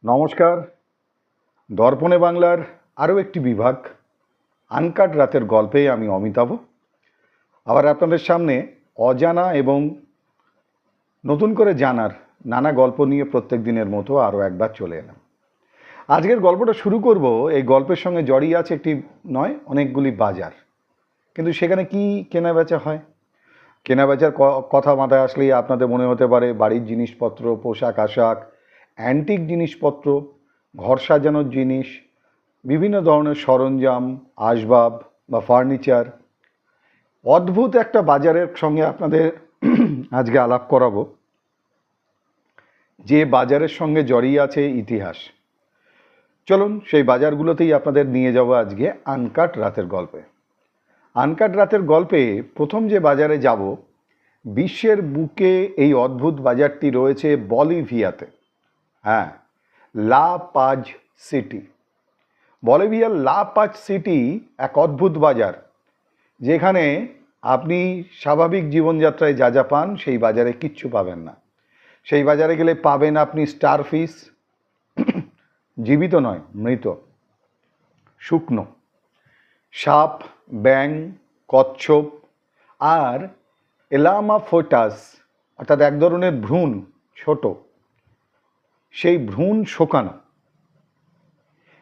নমস্কার। দর্পণে বাংলার আরও একটি বিভাগ আনকাট রাতের গল্পে আমি অমিতাভ আবার আপনাদের সামনে অজানা এবং নতুন করে জানার নানা গল্প নিয়ে প্রত্যেক দিনের মতো আরও একবার চলে এলাম। আজকের গল্পটা শুরু করব। এই গল্পের সঙ্গে জড়িয়ে আছে একটি নয় অনেকগুলি বাজার, কিন্তু সেখানে কি কেনা বেচা হয়। কেনা বেচার কথা মাথায় আসলেই আপনাদের মনে হতে পারে বাড়ির জিনিসপত্র, পোশাক আশাক, অ্যান্টিক জিনিসপত্র, ঘর সাজানোর জিনিস, বিভিন্ন ধরনের সরঞ্জাম, আসবাব বা ফার্নিচার। অদ্ভুত একটা বাজারের সঙ্গে আপনাদের আজকে আলাপ করাবো, যে বাজারের সঙ্গে জড়িয়ে আছে ইতিহাস। চলুন সেই বাজারগুলোতেই আপনাদের নিয়ে যাব আজকে আনকাট রাতের গল্পে। আনকাট রাতের গল্পে প্রথম যে বাজারে যাব, বিশ্বের বুকে এই অদ্ভুত বাজারটি রয়েছে বলিভিয়াতে। হ্যাঁ, লা পাজ সিটি। বলিভিয়ার লা পাজ সিটি এক অদ্ভুত বাজার, যেখানে আপনি স্বাভাবিক জীবনযাত্রায় যা যা পান সেই বাজারে কিচ্ছু পাবেন না। সেই বাজারে গেলে পাবেন আপনি স্টারফিশ, জীবিত নয় মৃত, শুকনো, সাপ, ব্যাং, কচ্ছপ আর এলামাফোটাস অর্থাৎ এক ধরনের ভ্রূণ, ছোট, সেই ভ্রূণ শোকানো।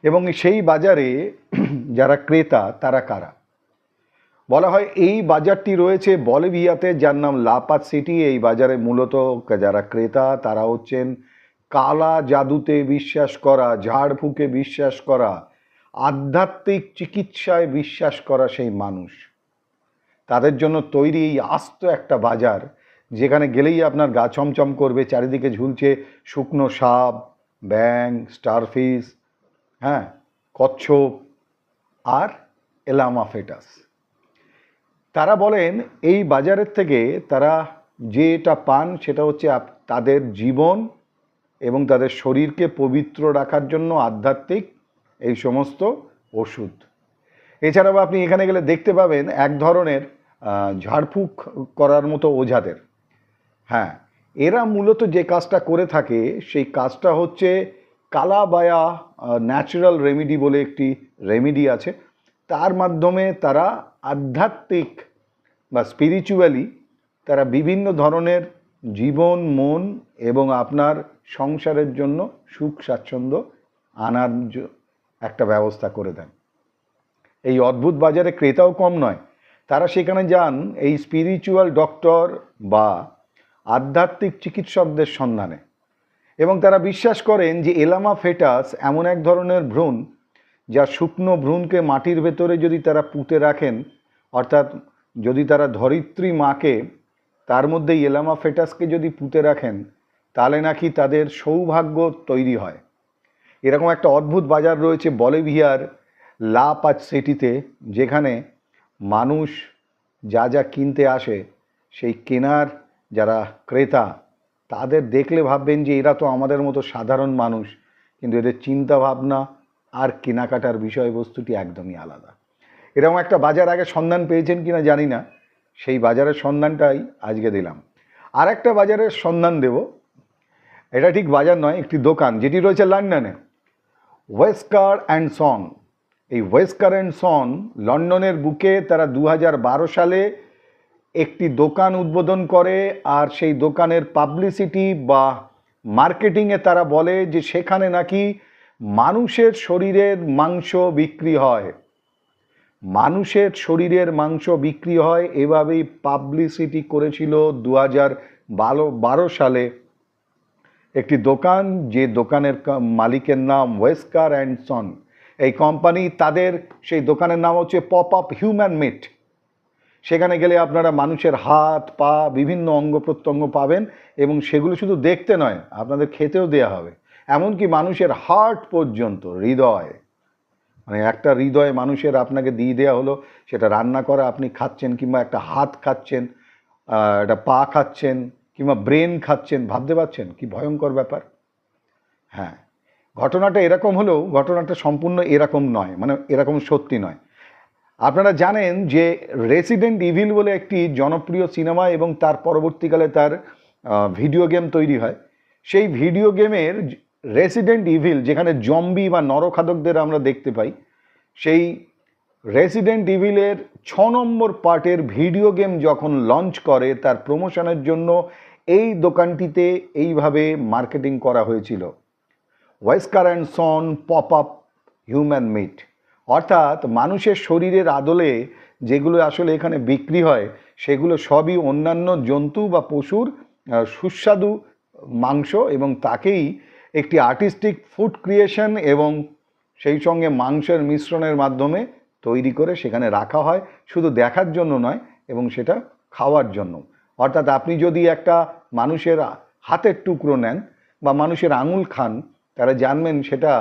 এবং সেই বাজারে যারা ক্রেতা তারা কারা? বলা হয় এই বাজারটি রয়েছে বলিভিয়াতে, যার নাম লা পাজ সিটি। এই বাজারে মূলত যারা ক্রেতা তারা হচ্ছেন কালা জাদুতে বিশ্বাস করা, ঝাড়ফুঁকে বিশ্বাস করা, আধ্যাত্মিক চিকিৎসায় বিশ্বাস করা সেই মানুষ। তাদের জন্য তৈরি এই আস্ত একটা বাজার, যেখানে গেলেই আপনার গা চমচম করবে। চারিদিকে ঝুলছে শুকনো সাপ, ব্যাং, স্টারফিশ, হ্যাঁ, কচ্ছপ আর এলামাফেটাস। তারা বলেন এই বাজারের থেকে তারা যেটা পান সেটা হচ্ছে তাদের জীবন এবং তাদের শরীরকে পবিত্র রাখার জন্য আধ্যাত্মিক এই সমস্ত ওষুধ। এছাড়াও আপনি এখানে গেলে দেখতে পাবেন এক ধরনের ঝাড়ফুঁক করার মতো ওঝাদের। হ্যাঁ, এরা মূলত যে কাজটা করে থাকে সেই কাজটা হচ্ছে কালাবায়া ন্যাচারাল রেমিডি বলে একটি রেমিডি আছে। তার মাধ্যমে তারা আধ্যাত্মিক বা স্পিরিচুয়ালি তারা বিভিন্ন ধরনের জীবন, মন এবং আপনার সংসারের জন্য সুখ স্বাচ্ছন্দ্য আনার একটা ব্যবস্থা করে দেন। এই অদ্ভুত বাজারে ক্রেতাও কম নয়। তারা সেখানে যান এই স্পিরিচুয়াল ডক্টর বা আধ্যাত্মিক চিকিৎসকদের সন্ধানে, এবং তারা বিশ্বাস করেন যে এলামাফেটাস এমন এক ধরনের ভ্রূণ, যা শুকনো ভ্রূণকে মাটির ভেতরে যদি তারা পুঁতে রাখেন, অর্থাৎ যদি তারা ধরিত্রী মাকে তার মধ্যে এলামাফেটাসকে যদি পুঁতে রাখেন, তাহলে নাকি তাদের সৌভাগ্য তৈরি হয়। এরকম একটা অদ্ভুত বাজার রয়েছে বলিভিয়ার লা পাজ সিটিতে, যেখানে মানুষ যা যা কিনতে আসে সেই কেনার যারা ক্রেতা তাদের দেখলে ভাববেন যে এরা তো আমাদের মতো সাধারণ মানুষ, কিন্তু এদের চিন্তা ভাবনা আর কেনাকাটার বিষয়বস্তুটি একদমই আলাদা। এরকম একটা বাজার আগে সন্ধান পেয়েছেন কিনা জানি না, সেই বাজারের সন্ধানটাই আজকে দিলাম। আর একটা বাজারের সন্ধান দেব। এটা ঠিক বাজার নয়, একটি দোকান যেটি রয়েছে লন্ডনে, ওয়েস্কার অ্যান্ড সন। এই ওয়েস্কার অ্যান্ড সন লন্ডনের বুকে তারা 2012 সালে একটি দোকান উদ্বোধন করে। আর সেই দোকানের পাবলিসিটি বা মার্কেটিংয়ে তারা বলে যে সেখানে নাকি মানুষের শরীরের মাংস বিক্রি হয়, মানুষের শরীরের মাংস বিক্রি হয়। এভাবেই পাবলিসিটি করেছিল 2012 সালে একটি দোকান, যে দোকানের মালিকের নাম ওয়েস্কার অ্যান্ড সন। এই কোম্পানি, তাদের সেই দোকানের নাম হচ্ছে পপ আপ হিউম্যান মিট। সেখানে গেলে আপনারা মানুষের হাত, পা, বিভিন্ন অঙ্গ প্রত্যঙ্গ পাবেন, এবং সেগুলো শুধু দেখতে নয়, আপনাদের খেতেও দেয়া হবে। এমনকি মানুষের হার্ট পর্যন্ত, হৃদয়, মানে একটা হৃদয় মানুষের আপনাকে দিয়ে দেওয়া হলো, সেটা রান্না করা আপনি খাচ্ছেন, কিংবা একটা হাত খাচ্ছেন, একটা পা খাচ্ছেন, কিংবা ব্রেন খাচ্ছেন। ভাবতে পারছেন কি ভয়ঙ্কর ব্যাপার? হ্যাঁ, ঘটনাটা এরকম হলেও ঘটনাটা সম্পূর্ণ এরকম নয়, মানে এরকম সত্যি নয়। আপনারা জানেন যে রেসিডেন্ট ইভিল বলে একটি জনপ্রিয় সিনেমা এবং তার পরবর্তীকালে তার ভিডিও গেম তৈরি হয়। সেই ভিডিও গেমের রেসিডেন্ট ইভিল, যেখানে জম্বি বা নরখাদকদের আমরা দেখতে পাই, সেই রেসিডেন্ট ইভিলের 6 নম্বর পার্টের ভিডিও গেম যখন লঞ্চ করে তার প্রমোশনের জন্য এই দোকানটিতে এইভাবে মার্কেটিং করা হয়েছিল, Wesker and son pop up human meat. অর্থাৎ মানুষের শরীরের আদলে যেগুলো আসলে এখানে বিক্রি হয় সেগুলো সবই অন্যান্য জন্তু বা পশুর সুস্বাদু মাংস, এবং তাকেই একটি আর্টিস্টিক ফুড ক্রিয়েশন এবং সেই সঙ্গে মাংসের মিশ্রণের মাধ্যমে তৈরি করে সেখানে রাখা হয়, শুধু দেখার জন্য নয় এবং সেটা খাওয়ার জন্য। অর্থাৎ আপনি যদি একটা মানুষের হাতের টুকরো নেন বা মানুষের আঙুল খান, তারা জানবেন সেটা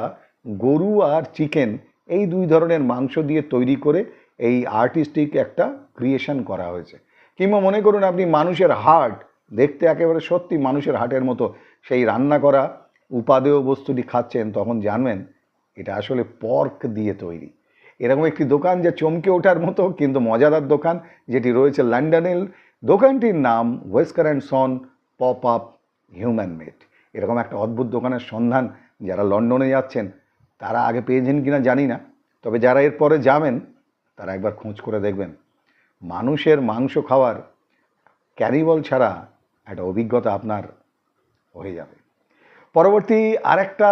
গরু আর চিকেন এই 2 ধরনের মাংস দিয়ে তৈরি করে এই আর্টিস্টিক একটা ক্রিয়েশন করা হয়েছে। কিংবা মনে করুন আপনি মানুষের হার্ট, দেখতে একেবারে সত্যি মানুষের হার্টের মতো, সেই রান্না করা উপাদেয় বস্তুটি খাচ্ছেন, তখন জানবেন এটা আসলে পর্ক দিয়ে তৈরি। এরকম একটি দোকান যা চমকে ওঠার মতো কিন্তু মজাদার দোকান, যেটি রয়েছে লন্ডনের। দোকানটির নাম Wesker and son pop up human made. এরকম একটা অদ্ভুত দোকানের সন্ধান যারা লন্ডনে যাচ্ছেন তারা আগে পেয়েছেন কিনা জানি না, তবে যারা এরপরে যাবেন তারা একবার খোঁজ করে দেখবেন। মানুষের মাংস খাওয়ার ক্যানিবল ছাড়া একটা অভিজ্ঞতা আপনার হয়ে যাবে। পরবর্তী আরেকটা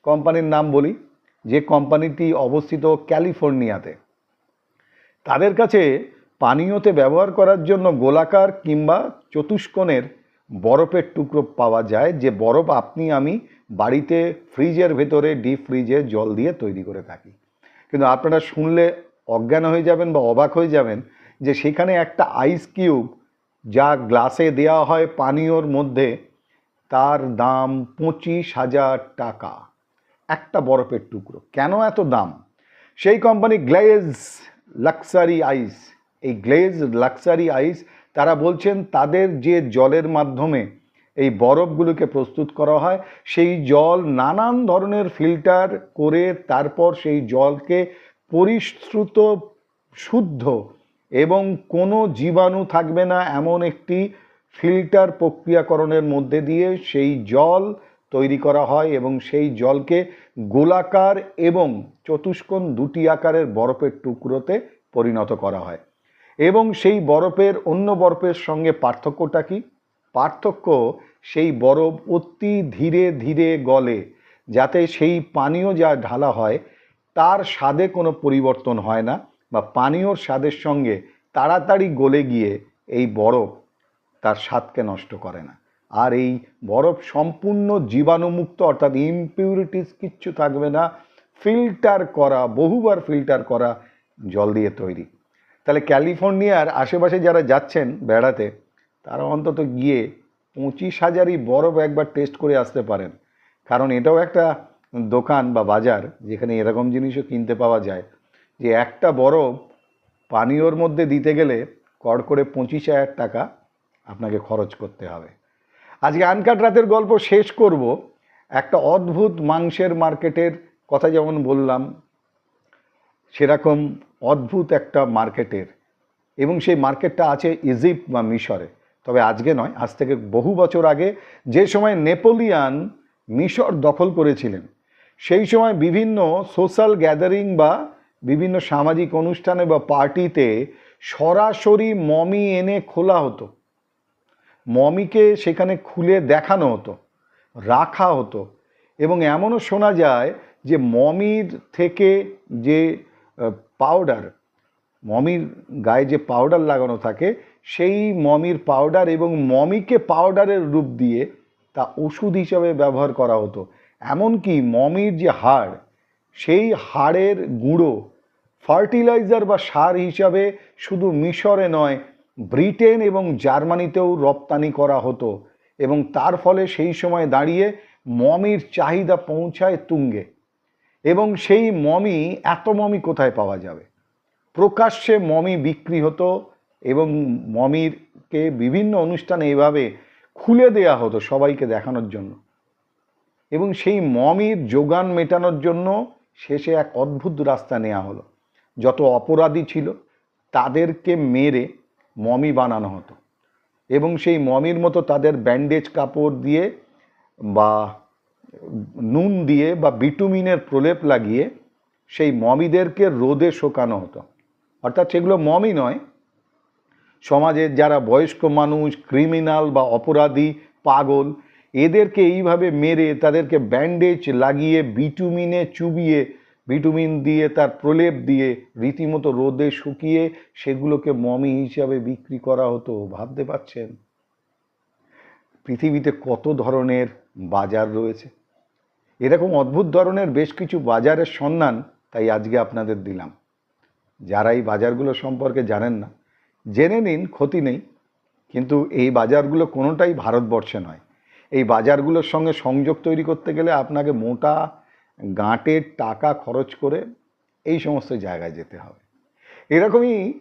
কোম্পানির নাম বলি, যে কোম্পানিটি অবস্থিত ক্যালিফোর্নিয়াতে। তাদের কাছে পানীয়তে ব্যবহার করার জন্য গোলাকার কিংবা চতুষ্কোণের বরফের টুকরো পাওয়া যায়, যে বরফ আপনি আমি বাড়িতে ফ্রিজের ভেতরে ডিপ ফ্রিজে জল দিয়ে তৈরি করে থাকি। কিন্তু আপনারা শুনলে অজ্ঞান হয়ে যাবেন বা অবাক হয়ে যাবেন যে সেখানে একটা আইস কিউব যা গ্লাসে দেওয়া হয় পানীয়র মধ্যে, তার দাম 25,000 টাকা, একটা বরফের টুকরো। কেন এত দাম? সেই কোম্পানি গ্লেজ লাক্সারি আইস, এই গ্লেজ লাক্সারি আইস, তারা বলছেন তাদের যে জলের মাধ্যমে এই বরফগুলোকে প্রস্তুত করা হয়, সেই জল নানান ধরনের ফিল্টার করে তারপর সেই জলকে পরিশ্রুত, শুদ্ধ এবং কোনো জীবাণু থাকবে না এমন একটি ফিল্টার প্রক্রিয়াকরণের মধ্যে দিয়ে সেই জল তৈরি করা হয়, এবং সেই জলকে গোলাকার এবং চতুষ্কোণ 2টি আকারের বরফের টুকরোতে পরিণত করা হয়। এবং সেই বরফের অন্য বরফের সঙ্গে পার্থক্যটা কি? পার্থক্য, সেই বরফ অতি ধীরে ধীরে গলে, যাতে সেই পানীয় যা ঢালা হয় তার স্বাদে কোনো পরিবর্তন হয় না, বা পানীয়র স্বাদের সঙ্গে তাড়াতাড়ি গলে গিয়ে এই বরফ তার স্বাদকে নষ্ট করে না। আর এই বরফ সম্পূর্ণ জীবাণুমুক্ত, অর্থাৎ ইমপিউরিটিস কিচ্ছু থাকবে না, ফিল্টার করা, বহুবার ফিল্টার করা জল দিয়ে তৈরি। তাহলে ক্যালিফোর্নিয়ার আশেপাশে যারা যাচ্ছেন বেড়াতে, তারা অন্তত গিয়ে 25,000ই বরফ একবার টেস্ট করে আসতে পারেন। কারণ এটাও একটা দোকান বা বাজার যেখানে এরকম জিনিসও কিনতে পাওয়া যায়, যে একটা বরফ পানীয়র মধ্যে দিতে গেলে কড় করে 25,000 টাকা আপনাকে খরচ করতে হবে। আজকে আনকাট রাতের গল্প শেষ করব একটা অদ্ভুত মাংসের মার্কেটের কথা, যেমন বললাম সেরকম অদ্ভুত একটা মার্কেটের, এবং সেই মার্কেটটা আছে ইজিপ্ট বা মিশরে। তবে আজকে নয়, আজ থেকে বহু বছর আগে, যে সময় নেপোলিয়ান মিশর দখল করেছিলেন, সেই সময় বিভিন্ন সোশ্যাল গ্যাদারিং বা বিভিন্ন সামাজিক অনুষ্ঠানে বা পার্টিতে সরাসরি মমি এনে খোলা হতো, মমিকে সেখানে খুলে দেখানো হতো, রাখা হতো। এবং এমনও শোনা যায় যে মমির থেকে যে পাউডার, মমির গায়ে যে পাউডার লাগানো থাকে, সেই মমির পাউডার এবং মমিকে পাউডারের রূপ দিয়ে তা ওষুধ হিসাবে ব্যবহার করা হতো। এমনকি মমির যে হাড়, সেই হাড়ের গুঁড়ো ফার্টিলাইজার বা সার হিসাবে শুধু মিশরে নয়, ব্রিটেন এবং জার্মানিতেও রপ্তানি করা হতো, এবং তার ফলে সেই সময় দাঁড়িয়ে মমির চাহিদা পৌঁছায় তুঙ্গে। এবং সেই মমি, এত মমি কোথায় পাওয়া যাবে? প্রকাশ্যে মমি বিক্রি হতো, এবং মমিরকে বিভিন্ন অনুষ্ঠানে এভাবে খুলে দেয়া হতো সবাইকে দেখানোর জন্য। এবং সেই মমির যোগান মেটানোর জন্য শেষে এক অদ্ভুত রাস্তা নেওয়া হলো। যত অপরাধী ছিল তাদেরকে মেরে মমি বানানো হতো, এবং সেই মমির মতো তাদের ব্যান্ডেজ কাপড় দিয়ে বা নুন দিয়ে বা বিটুমিনের প্রলেপ লাগিয়ে সেই মমিদেরকে রোদে শোকানো হতো। অর্থাৎ সেগুলো মমই নয়, সমাজের যারা বয়স্ক মানুষ, ক্রিমিনাল বা অপরাধী, পাগল, এদেরকে এইভাবে মেরে তাদেরকে ব্যান্ডেজ লাগিয়ে বিটুমিনে চুবিয়ে, বিটুমিন দিয়ে তার প্রলেপ দিয়ে রীতিমতো রোদে শুকিয়ে সেগুলোকে মমি হিসাবে বিক্রি করা হতো। ভাবতে পারছেন পৃথিবীতে কত ধরনের বাজার রয়েছে? এরকম অদ্ভুত ধরনের বেশ কিছু বাজারের সন্ধান তাই আজকে আপনাদের দিলাম। যারা এই বাজারগুলো সম্পর্কে জানেন না, জেনে নিন, ক্ষতি নেই। কিন্তু এই বাজারগুলো কোনোটাই ভারতবর্ষে নয়। এই বাজারগুলোর সঙ্গে সংযোগ তৈরি করতে গেলে আপনাকে মোটা গাঁটের টাকা খরচ করে এই সমস্ত জায়গায় যেতে হবে। এরকমই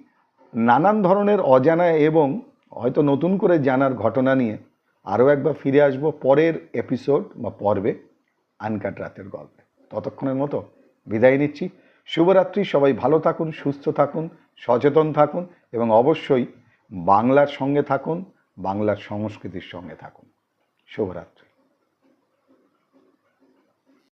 নানান ধরনের অজানা এবং হয়তো নতুন করে জানার ঘটনা নিয়ে আরও একবার ফিরে আসবো পরের এপিসোড বা পর্বে আনকাট রাতের গল্পে। ততক্ষণের মতো বিদায় নিচ্ছি। শুভরাত্রি। সবাই ভালো থাকুন, সুস্থ থাকুন, সচেতন থাকুন এবং অবশ্যই বাংলার সঙ্গে থাকুন, বাংলার সংস্কৃতির সঙ্গে থাকুন। শুভরাত্রি।